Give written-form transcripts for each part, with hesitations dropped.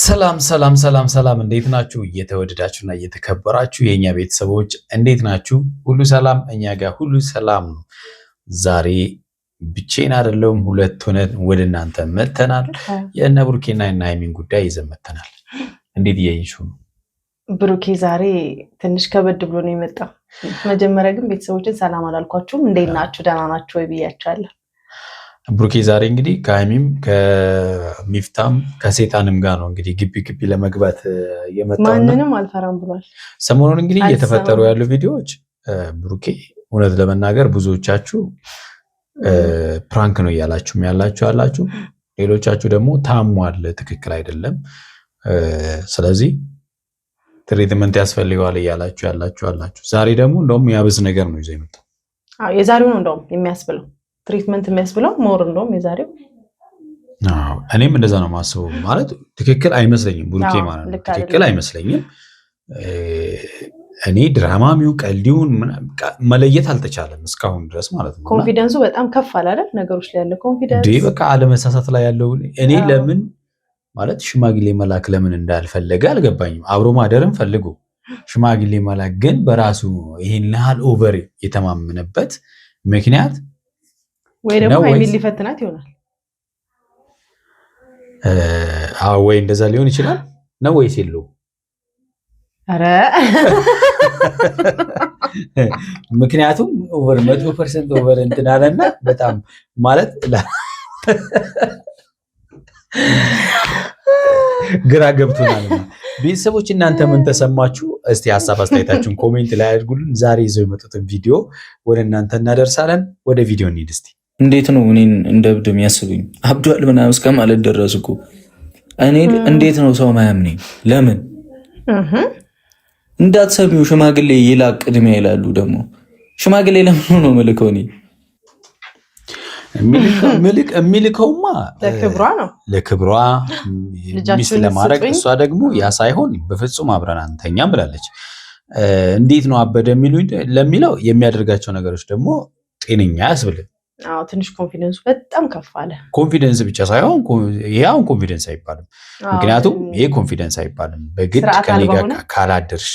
ሰላም ሰላም ሰላም ሰላም፣ እንዴት ናችሁ? እየተወደዳችሁና እየተከበራችሁ የኛ ቤተሰቦች እንዴት ናችሁ? ሁሉ ሰላም? እኛ ጋር ሁሉ ሰላም ነው። ዛሬ ብቻዬን አይደለሁም፣ ሁለት ሆነን ወደ እናንተ መተናል። የእነ ብሩኬና የእነ ሃይሚን ጉዳይ ይዘን መተናል። እንዴት እያየሽው ነው? ብሩኬ ዛሬ ትንሽ ከበድ ብሎ ነው የመጣው። መጀመሪያ ግን ቤተሰቦችን ሰላም አላልኳችሁም። እንዴት ናችሁ? ደህና ናችሁ ወይ ብያችኋለሁ። ብሩኬ ዛሬ እንግዲህ ከሃይሚም ከሚፍታም ከሴጣንም ጋር ነው እንግዲህ ግቢ ለመግባት የመጣው። ማንንም አልፈራም ብሏል። ሰሞኑን እንግዲህ እየተፈጠሩ ያሉ ቪዲዮዎች ብሩኬ እውነት ለመናገር ብዙዎቻችሁ ፕራንክ ነው እያላችሁም ያላችሁ፣ ሌሎቻችሁ ደግሞ ታሟል፣ ትክክል አይደለም፣ ስለዚህ ትሪትመንት ያስፈልገዋል እያላችሁ አላችሁ። ዛሬ ደግሞ እንደውም ያብዝ ነገር ነው ይዞ የመጣው። የዛሬው ነው እንደውም የሚያስብለው ትሪትመንት የሚያስብለው ሞር እንደውም የዛሬው። እኔም እንደዛ ነው ማስበው። ማለት ትክክል አይመስለኝም ብሩኬ ማለት ነው፣ ትክክል አይመስለኝም። እኔ ድራማሚው ቀልዲውን መለየት አልተቻለም እስካሁን ድረስ ማለት ነው። ኮንፊደንሱ በጣም ከፍ አለ አይደል? ነገሮች ላይ ያለ ኮንፊደንስ በቃ አለመሳሳት ላይ ያለው እኔ ለምን ማለት ሽማግሌ መላክ ለምን እንዳልፈለገ አልገባኝም። አብሮ ማደርም ፈልጎ ሽማግሌ መላክ ግን በራሱ ይሄን ያህል ኦቨር የተማመነበት ምክንያት ወይ ደግሞ ሃይሚን ሊፈትናት ይሆናል። ወይ እንደዛ ሊሆን ይችላል ነው ወይስ የለውም? ኧረ ምክንያቱም ኦቨር 100% ኦቨር እንትን አለና በጣም ማለት ግራ ገብቶናል። ቤተሰቦች እናንተ ምን ተሰማችሁ? እስቲ ሀሳብ አስተያየታችሁን ኮሜንት ላይ አድርጉልን። ዛሬ ይዘው የመጡትን ቪዲዮ ወደ እናንተ እናደርሳለን። ወደ ቪዲዮ እንሂድ እስቲ። እንዴት ነው እኔን እንደ እብድ የሚያስቡኝ? አብዷል ምናምን እስከ ማለት ደረሱ እኮ። እኔ እንዴት ነው ሰው ማያምነኝ? ለምን እንዳትሰሚው ሽማግሌ ይላቅ ቅድሚያ ይላሉ። ደግሞ ሽማግሌ ለምን ነው መልከው? እኔ የሚልከውማ ለክብሯ ነው፣ ለክብሯ ሚስት ለማድረግ። እሷ ደግሞ ያ ሳይሆን በፍጹም አብረን አንተኛም ብላለች። እንዴት ነው አበደ ለሚለው የሚያደርጋቸው ነገሮች ደግሞ ጤነኛ ያስብልን። ትንሽ ኮንፊደንሱ በጣም ከፍ አለ። ኮንፊደንስ ብቻ ሳይሆን ይሄ አሁን ኮንፊደንስ አይባልም። ምክንያቱም ይሄ ኮንፊደንስ አይባልም። በግድ ከኔ ጋር ካላደርሽ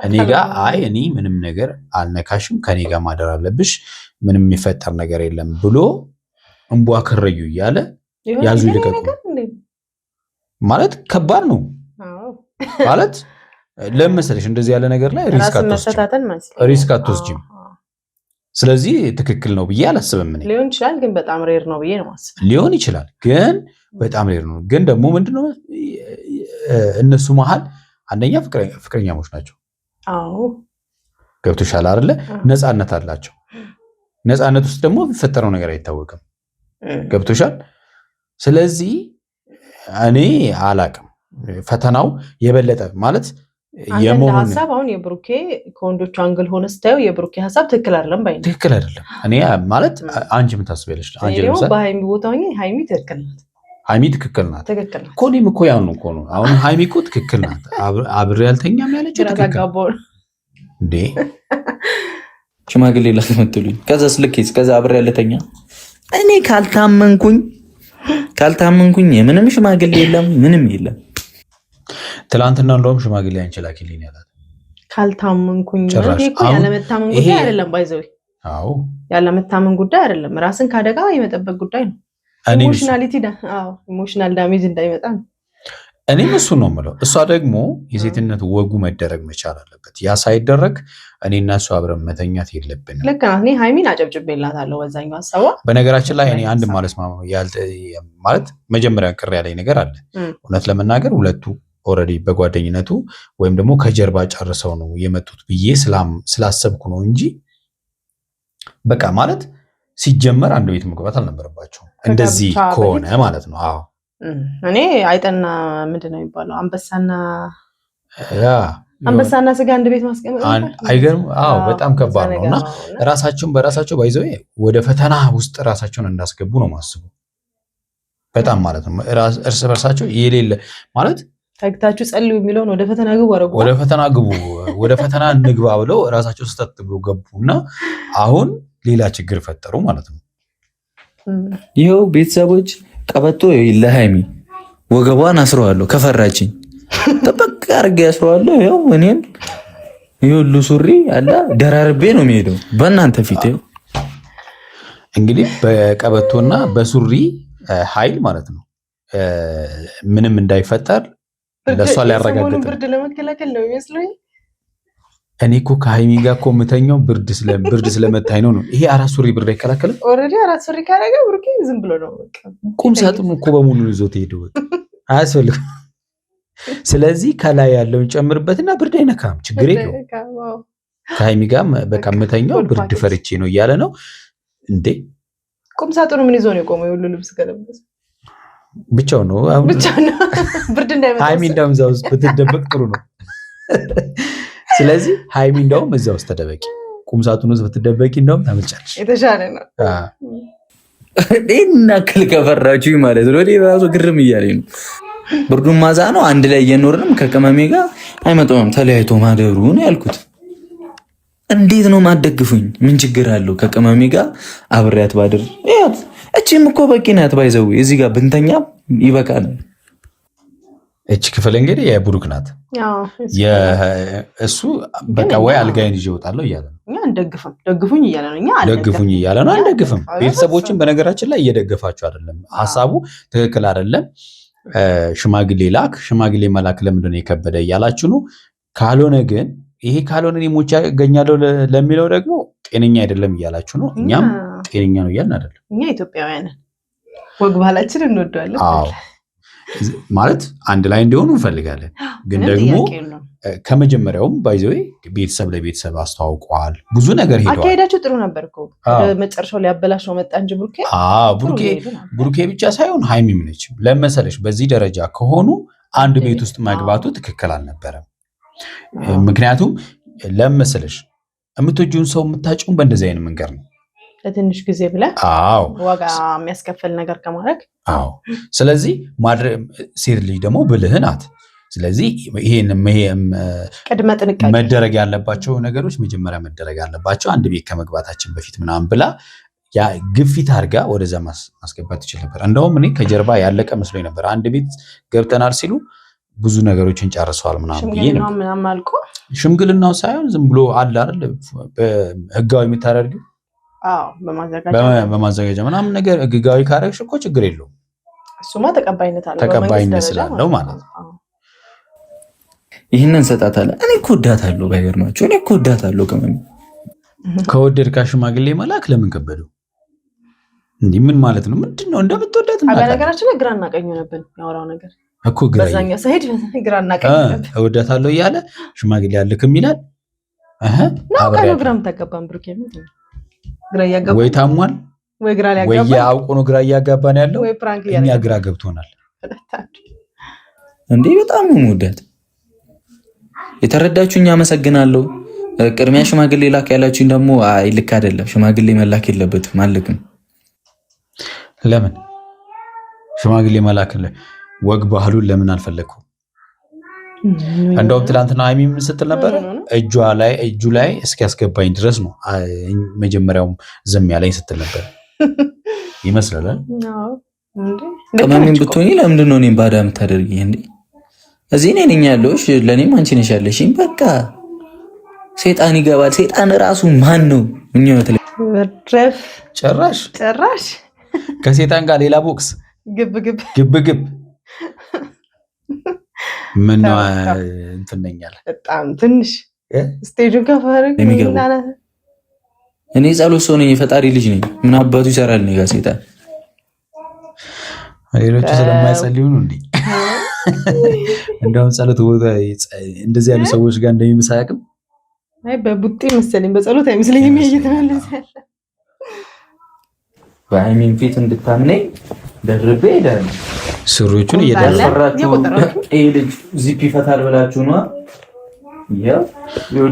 እኔ ጋር እኔ ምንም ነገር አልነካሽም፣ ከኔ ጋር ማደር አለብሽ፣ ምንም የሚፈጠር ነገር የለም ብሎ እንቧ ከረዩ እያለ ያዙ ይልቀቁ ማለት ከባድ ነው ማለት። ለምን መሰለሽ እንደዚህ ያለ ነገር ላይ ሪስክ አትወስጂም። ስለዚህ ትክክል ነው ብዬ አላስብም። እኔ ሊሆን ይችላል ግን በጣም ሬር ነው ብዬ ነው ማስብ። ሊሆን ይችላል ግን በጣም ሬር ነው። ግን ደግሞ ምንድነው እነሱ መሀል አንደኛ ፍቅረኛሞች ናቸው። ገብቶሻል አይደለ? ነፃነት አላቸው። ነፃነት ውስጥ ደግሞ የሚፈጠረው ነገር አይታወቅም። ገብቶሻል? ስለዚህ እኔ አላቅም ፈተናው የበለጠ ማለት የመሆን ሀሳብ አሁን የብሩኬ ከወንዶቹ አንግል ሆነ ስታየው የብሩኬ ሀሳብ ትክክል አይደለም ባይ ነው። ትክክል አይደለም። እኔ ማለት አንቺ የምታስበለሽ አንቺ ለምሳሌ በሃይሚ ቦታ ሆኜ ሃይሚ ትክክል ናት፣ ሃይሚ ትክክል ናት እኮ እኔም እኮ ያው ነው እኮ ነው። አሁን ሃይሚ እኮ ትክክል ናት። አብሬ ያልተኛም ያለችው ትክክል እንዴ። ሽማግሌ ላስመጥሉኝ ከዛስ ልኬስ ከዛ አብሬ ያልተኛ እኔ ካልታመንኩኝ የምንም ሽማግሌ የለም ምንም የለም። ትላንትና እንደውም ሽማግሌ አንቺ ላኪልኝ ያላት ካልታመንኩኝ ያለመታመን ጉዳይ አይደለም። ባይዘው ያለመታመን ጉዳይ አይደለም፣ ራስን ከአደጋ የመጠበቅ ጉዳይ ነው። ኢሞሽናል ዳሜጅ እንዳይመጣ ነው። እኔም እሱን ነው የምለው። እሷ ደግሞ የሴትነት ወጉ መደረግ መቻል አለበት። ያ ሳይደረግ እኔ እና እሷ አብረን መተኛት የለብንም። ልክ ናት። እኔ ሃይሚን አጨብጭቤላታለሁ በዛኛው ሀሳቧ። በነገራችን ላይ እኔ አንድ ማለት መጀመሪያ ቅር ያለኝ ነገር አለ እውነት ለመናገር ሁለቱ ኦልሬዲ በጓደኝነቱ ወይም ደግሞ ከጀርባ ጨርሰው ነው የመጡት ብዬ ስላሰብኩ ነው እንጂ በቃ ማለት ሲጀመር አንድ ቤት መግባት አልነበረባቸውም። እንደዚህ ከሆነ ማለት ነው። አዎ እኔ አይጠና ምንድን ነው የሚባለው አንበሳና ስጋ አንድ ቤት ማስቀመጥ አይገርም? አዎ በጣም ከባድ ነው። እና ራሳቸውን በራሳቸው ባይዘው ወደ ፈተና ውስጥ ራሳቸውን እንዳስገቡ ነው ማስቡ። በጣም ማለት ነው እርስ በርሳቸው የሌለ ማለት ታግታችሁ ጸልዩ የሚለውን ወደ ፈተና ግቡ አረጉ። ወደ ፈተና እንግባ ብለው ራሳቸው ስተት ብሎ ገቡና አሁን ሌላ ችግር ፈጠሩ ማለት ነው። ይኸው ቤተሰቦች ቀበቶ ለሃይሚ ወገቧን አስረዋለሁ ከፈራችኝ ተበቃ አርጌ አስረዋለሁ። ያው እኔም ይሁሉ ሱሪ አለ ደራርቤ ነው የሚሄደው በእናንተ ፊት። እንግዲህ በቀበቶና በሱሪ ኃይል ማለት ነው ምንም እንዳይፈጠር ለሷ ሊያረጋግጥ ብርድ ለመከላከል ነው የሚመስለኝ። እኔ እኮ ከሃይሚ ጋር እኮ የምተኛው ብርድ ስለመታኝ ነው። ይሄ አራት ሱሪ ብርድ አይከላከልም። ኦልሬዲ አራት ሱሪ ካረገ ብሩኬ ዝም ብሎ ነው በቃ ቁም ሳጥኑ እኮ በሙሉ ይዞት ሄደው አያስፈልግም። ስለዚህ ከላይ ያለውን ጨምርበትና ብርድ አይነካም፣ ችግር የለውም። ከሃይሚ ጋር በቃ የምተኛው ብርድ ፈርቼ ነው እያለ ነው እንዴ። ቁም ሳጥኑ ምን ይዞ ነው የቆመው? የሁሉ ልብስ ከለበሰ ብቻው ነው ብርድ እንዳይመጣ። ሃይሚ እንዳውም እዛ ውስጥ ብትደበቅ ጥሩ ነው። ስለዚህ ሃይሚ እንዳውም እዛ ውስጥ ተደበቂ፣ ቁም ሳጥኑ ውስጥ ብትደበቂ እንዳውም ታመልጫለሽ፣ የተሻለ ነው። እና ክል ከፈራችሁ ማለት ነው። እኔ ራሱ ግርም እያለኝ ነው። ብርዱን ማዛ ነው አንድ ላይ እየኖርንም ከቅመሜ ጋር አይመጣውም ተለያይቶ ማደሩ ነው ያልኩት። እንዴት ነው ማደግፉኝ? ምን ችግር አለው? ከቅመሜ ጋር አብሬያት ባድር ያት እቺም እኮ በቂ ናት። ባይዘው እዚህ ጋር ብንተኛ ይበቃል። እቺ ክፍል እንግዲህ የብሩክ ናት። እሱ በቃ ወይ አልጋዬን ይዤ እወጣለሁ እያለ ነው። እኛ እንደግፍም ደግፉኝ እያለ ነው። እኛ ደግፉኝ እያለ ነው። አንደግፍም። ቤተሰቦችን በነገራችን ላይ እየደገፋችሁ አይደለም። ሀሳቡ ትክክል አይደለም። ሽማግሌ ላክ፣ ሽማግሌ መላክ ለምንድን ነው የከበደ እያላችሁ ነው። ካልሆነ ግን ይሄ ካልሆነ እኔ ሞቼ አገኛለሁ ለሚለው ደግሞ ጤነኛ አይደለም እያላችሁ ነው። እኛም ጤነኛ ነው እያልን አይደለም። እኛ ኢትዮጵያውያንን ወግ ባህላችን እንወደዋለን። አዎ ማለት አንድ ላይ እንዲሆኑ እንፈልጋለን። ግን ደግሞ ከመጀመሪያውም ባይዘው ቤተሰብ ለቤተሰብ አስተዋውቀዋል። ብዙ ነገር ሄደዋል። አካሄዳቸው ጥሩ ነበር እኮ መጨረሻው ሊያበላሸው መጣ እንጂ ብሩኬ ብቻ ሳይሆን ሃይሚም ነች። ለመሰለሽ በዚህ ደረጃ ከሆኑ አንድ ቤት ውስጥ መግባቱ ትክክል አልነበረም። ምክንያቱም ለመሰለሽ የምትወጂውን ሰው የምታጭውን በእንደዚህ አይነት መንገድ ነው። ለትንሽ ጊዜ ብለህ ዋጋ የሚያስከፍል ነገር ከማድረግ ስለዚህ ሴት ልጅ ደግሞ ብልህ ናት። ስለዚህ ይሄን ቅድመ ጥንቃቄ መደረግ ያለባቸው ነገሮች መጀመሪያ መደረግ ያለባቸው አንድ ቤት ከመግባታችን በፊት ምናምን ብላ ያ ግፊት አድርጋ ወደዛ ማስገባት ትችል ነበር። እንደውም እኔ ከጀርባ ያለቀ መስሎኝ ነበር። አንድ ቤት ገብተናል ሲሉ ብዙ ነገሮችን ጨርሰዋል ምናምን ብዬ ነው። ሽምግልናው ሳይሆን ዝም ብሎ አለ አይደል ህጋዊ የምታደርጊው በማዘጋጃ ምናምን ነገር ህጋዊ ካረግሽ እኮ ችግር የለውም። እሱማ ተቀባይነት ስላለው ማለት ነው። ይህንን ሰጣታለ። እኔ እኮ ወዳታለሁ፣ ባይገርማችሁ እኔ እኮ ወዳታለሁ። ከወደድካ ሽማግሌ መላክ ለምን ከበደው? እንዲህ ምን ማለት ነው? ምንድን ነው እንደምትወዳት እና በነገራችን ላይ ግራና ቀኝ ሆነብን ያወራው ነገር እኮ በዛኛው ሳይድ ግራና ቀኝ ሆነብን። እወዳታለሁ እያለ ሽማግሌ ያልክም ይላል። ግራም ተገባን ብሩኬ ግራ ያጋባ ወይ ታሟል ወይ ግራ ያጋባ ወይ አውቆ ነው ግራ እያጋባን ያለው ወይ ፕራንክ እኛ ግራ ገብቶናል እንዴ። በጣም ነው የምወዳት። የተረዳችሁኝ አመሰግናለሁ። ቅድሚያ ሽማግሌ ላክ ያላችሁኝ ደግሞ አይ ልክ አይደለም፣ ሽማግሌ መላክ የለበትም አልክም። ለምን ሽማግሌ መላክ ወግ ባህሉን ለምን አልፈለግኩም? እንደውም ትላንትና ሃይሚ ምን ስትል ነበር? እጁ ላይ እስኪያስገባኝ ድረስ ነው መጀመሪያውም ዝም ያለኝ ስትል ነበር ይመስላል። ቅመሜን ብትሆኚ ለምንድን ነው እኔም ባዳ የምታደርጊኝ እንዴ? እዚህ እኔ ነኝ ያለሁሽ፣ ለእኔም አንቺ ነሽ ያለሽኝ። በቃ ሴጣን ይገባል። ሴጣን ራሱ ማን ነው? ጭራሽ ከሴጣን ጋር ሌላ ቦክስ ግብ ምን ነው እንትነኛል። በጣም ትንሽ ስቴጁን ከፈረክ እኔ ጸሎት ሰው ነኝ፣ የፈጣሪ ልጅ ነኝ። ምን አባቱ ይሰራል እኔ ጋር ሴጣን? ሌሎቹ ስለማይጸልዩ ነው እንዴ? እንደውም ጸሎት ቦታ እንደዚህ ያሉ ሰዎች ጋር እንደሚመሳያቅም አይ በቡጤ መሰለኝ፣ በጸሎት አይመስለኝም። እየተመለሰ ያለ በሃይሚን ፊት እንድታምነኝ ደርቤ ሄዳል። ሱሪዎቹን እየደረፈራችሁ ይሄ ልጅ ዚፕ ይፈታል ብላችሁ ነው? ያው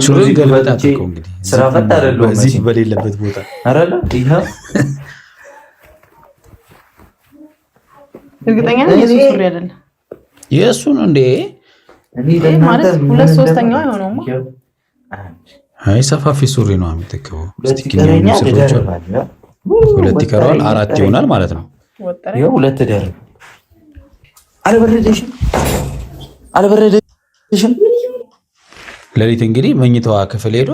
ሱሪ ገልበጣት እኮ እንግዲህ ስራ ፈታ አይደለም ዚፕ በሌለበት ቦታ አረለ ይሄ እርግጠኛ ነኝ የሱ ሱሪ አይደለም የሱ ነው እንዴ? ማለት 2/3 የሆነው አይ ሰፋፊ ሱሪ ነው የሚተከው። ስቲኪኛው ሱሪዎች ሁለት ይቀራል፣ 4 ይሆናል ማለት ነው። ይሄ 2 ደርብ አልበረደሽም? ሌሊት እንግዲህ መኝታዋ ክፍል ሄዶ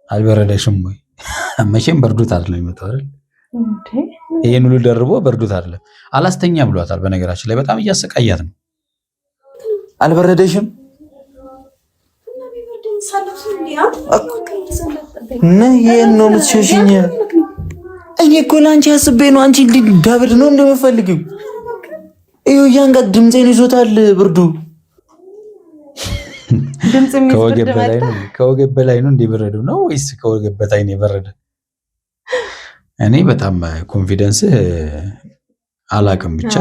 አልበረደሽም ወይ? መቼም በርዶት አይደለም የሚመጣው አይደል? ይሄን ሁሉ ደርቦ በርዶት አይደለም። አላስተኛ ብሏታል። በነገራችን ላይ በጣም እያሰቃያት ነው። አልበረደሽም? ይሄን ነው የምትሸሽኝ? እኔ እኮ ለአንቺ አስቤ ነው። አንቺ ዳብድ ነው እንደምፈልጊው። ይኸው እያንጋጥ ድምፄን ይዞታል ብርዱ። ከወገብ በላይ ነው እንደበረዱ ነው ወይስ ከወገብ በታይ ነው የበረደ? እኔ በጣም ኮንፊደንስ አላቅም። ብቻ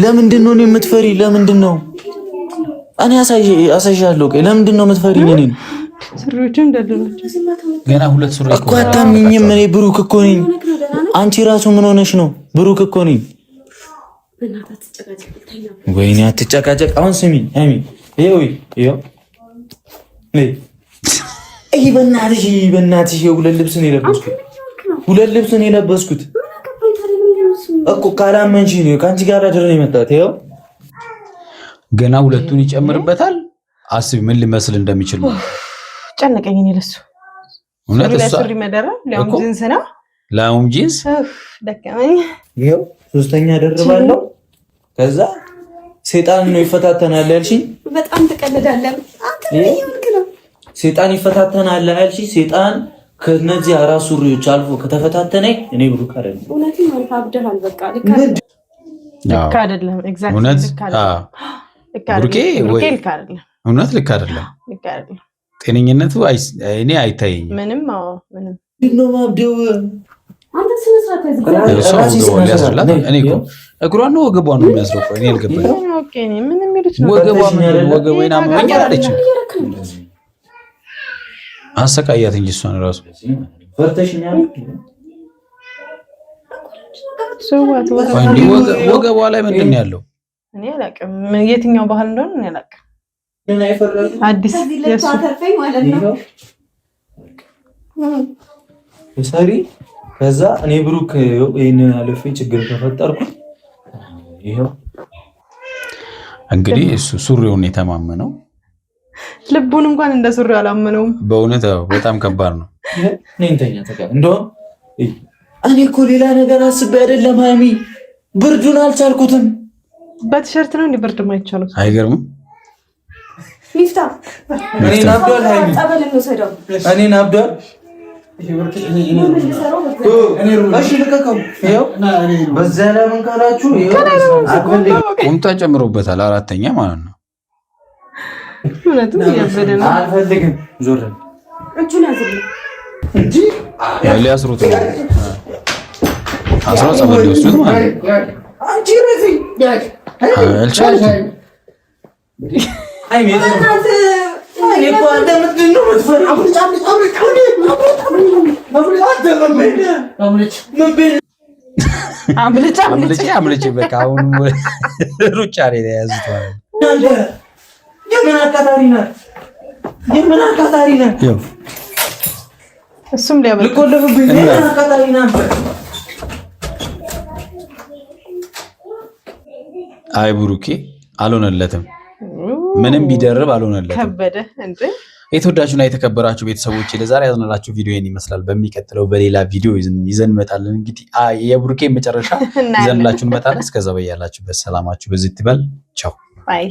ለምንድን ነው የምትፈሪ? ለምንድን ነው? እኔ አሳይሻለሁ። ለምንድን ነው የምትፈሪ? እኔን ገና ሁለት ሱሪ እኮ አታምኚኝም። እኔ ብሩክ እኮ ነኝ። አንቺ ራሱ ምን ሆነሽ ነው? ብሩክ እኮ ነኝ። ወይኔ አትጨቃጨቅ። አሁን ስሚኝ ሃይሚ፣ ይኸው በእናትሽ ሁለት ልብስ ነው የለበስኩት እኮ። ካላመንሽ ነው ከአንቺ ጋር አድረን ነው የመጣሁት። ይኸው ገና ሁለቱን ይጨምርበታል። አስቢ ምን ሊመስል እንደሚችል ነው። ጨነቀኝ እኔ ለሱ እውነት ሱሪ መደረብ ላውም ጂንስ ደከመኝ። ይኸው ሶስተኛ ደርባለሁ። ከዛ ሴጣን ነው ይፈታተናል ያልሽኝ። በጣም ተቀልዳለህ አንተ። ሴጣን ይፈታተናል ያልሽኝ። ሴጣን ከነዚህ አራት ሱሪዎች አልፎ ከተፈታተነኝ እኔ ብሩክ አይደለም። እውነቴን ነው። አብደሃል። በቃ ልክ አይደለም። ኤግዛክትሊ ልክ አይደለም። እውነት ልክ አይደለም። ጤነኝነቱ እኔ አይታየኝም። ምንም ነው ማብደው። እግሯን ነው ወገቧን ነው የሚያስረው። እኔ አልገባኝም። ወገቧን አመመኝ አላለችም። አሰቃያት እንጂ እሷን እራሱ ወገቧ ላይ ምንድን ነው ያለው? እኔ አላውቅም። የትኛው ባህል እንደሆነ እኔ አላውቅም። አዲስ ሰሪ ከዛ እኔ ብሩክ ይሄንን አለፈ ችግር ተፈጠርኩ። ይሄው እንግዲህ እሱ ሱሪውን የተማመነው ልቡን እንኳን እንደ ሱሪ አላመነውም። በእውነት በጣም ከባድ ነው። ነኝተኛ ተቀበል። እንደውም እኔ እኮ ሌላ ነገር አስቤ አይደለም ሃይሚ፣ ብርዱን አልቻልኩትም። በቲሸርት ነው እንደ ብርድ ማይቻለው። አይገርምም? ሚፍታ እኔን አብዷል ሃይሚ፣ እኔን አብዷል። እሺ ልቀቀው። ይኸው በዛ ላይ ምን ካላችሁ ቁምጣ ጨምሮበታል። አራተኛ ማለት ነው። እውነትም ያበደ ነው። አልፈልግም። ዞር እጁን ያዝልኝ እንጂ ሊያስሩት ነው። አስሮ ጸበል ሊወስዱት ማለት ነው። አንቺ ረፊ አልቻለችም። አይ እኮ አንተ ምንድን ነው የምትፈራው? አምልጭ በቃ አሁን ሩጫ ላይ የያዙት ማለት ነው። የምን አቃጣሪ ናት? እሱም ልቆልፍብኝ። የምን አቃጣሪ ናት? አይ ብሩኬ አልሆነለትም። ምንም ቢደርብ አልሆነለትም። ከበደ እንዴ! የተወዳጁና የተከበራችሁ ቤተሰቦች ለዛሬ ያዝናላችሁ ቪዲዮ ይሄን ይመስላል። በሚቀጥለው በሌላ ቪዲዮ ይዘን እንመጣለን። እንግዲህ የብሩኬ መጨረሻ ይዘንላችሁ እንመጣለን። እስከዛ በያላችሁበት ሰላማችሁ በዚህ ይበል። ቻው ባይ